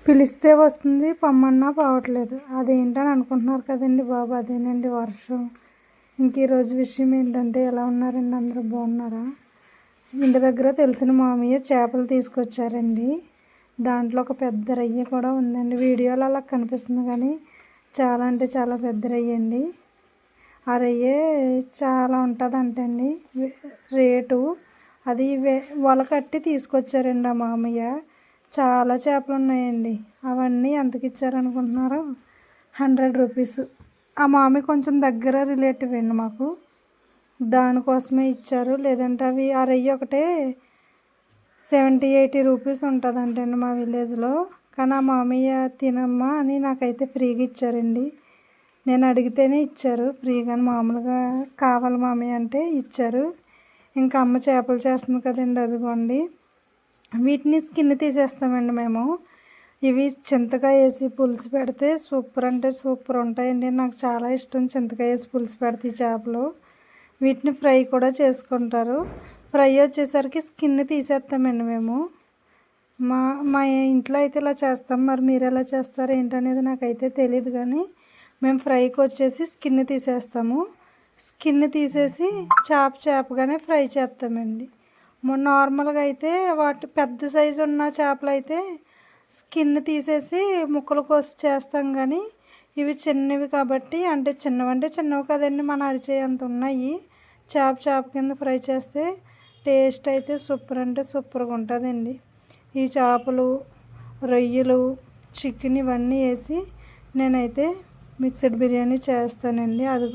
పిలిస్తే వస్తుంది, పొమ్మన్నా పోవట్లేదు. అదేంటని అనుకుంటున్నారు కదండి బాబు, అదేనండి వర్షం. ఇంక ఈరోజు విషయం ఏంటంటే, ఎలా ఉన్నారండి, అందరూ బాగున్నారా? ఇంటి దగ్గర తెలిసిన మామయ్య చేపలు తీసుకొచ్చారండి. దాంట్లో ఒక పెద్ద రొయ్య కూడా ఉందండి. వీడియోలో అలా కనిపిస్తుంది కానీ చాలా అంటే చాలా పెద్ద రొయ్య అండి. ఆ రొయ్య చాలా ఉంటుందంటండి రేటు. అది వల కట్టి తీసుకొచ్చారండి ఆ మామయ్య. చాలా చేపలు ఉన్నాయండి. అవన్నీ ఎంతకి ఇచ్చారనుకుంటున్నారు? 100 రూపీస్. ఆ మామయ్య కొంచెం దగ్గర రిలేటివ్ అండి మాకు, దానికోసమే ఇచ్చారు. లేదంటే అవి ఆ రొయ్య ఒకటే 70-80 రూపీస్ ఉంటుందంటండి మా విలేజ్లో. కానీ ఆ మామయ్య తినమ్మా అని నాకైతే ఫ్రీగా ఇచ్చారండి. నేను అడిగితేనే ఇచ్చారు ఫ్రీగా, మామూలుగా కావాలి మామయ్య అంటే ఇచ్చారు. ఇంకా అమ్మ చేపలు చేస్తుంది కదండి, అదిగోండి. వీటిని స్కిన్ తీసేస్తామండి మేము. ఇవి చింతకాయ వేసి పులుసు పెడితే సూపర్ అంటే సూపర్ ఉంటాయండి. నాకు చాలా ఇష్టం చింతకాయ వేసి పులుసు పెడితే ఈ చేపలు. వీటిని ఫ్రై కూడా చేసుకుంటారు. ఫ్రై వచ్చేసరికి స్కిన్ తీసేస్తామండి మేము. మా మా ఇంట్లో అయితే ఇలా చేస్తాం. మరి మీరు ఎలా చేస్తారు ఏంటనేది నాకైతే తెలియదు, కానీ మేము ఫ్రైకి వచ్చేసి స్కిన్ తీసేస్తాము. స్కిన్ తీసేసి చేపగానే ఫ్రై చేస్తామండి. నార్మల్గా అయితే వాటి పెద్ద సైజు ఉన్న చేపలు అయితే స్కిన్ తీసేసి ముక్కలు కోసి చేస్తాం. కానీ ఇవి చిన్నవి కాబట్టి, అంటే చిన్నవంటే చిన్నవి కదండి, మన అరిచేయి అంత ఉన్నాయి. చేప కింద ఫ్రై చేస్తే టేస్ట్ అయితే సూపర్ అంటే సూపర్గా ఉంటుందండి. ఈ చేపలు, రొయ్యలు, చికెన్ ఇవన్నీ వేసి నేనైతే మిక్స్డ్ బిర్యానీ చేస్తానండి. అది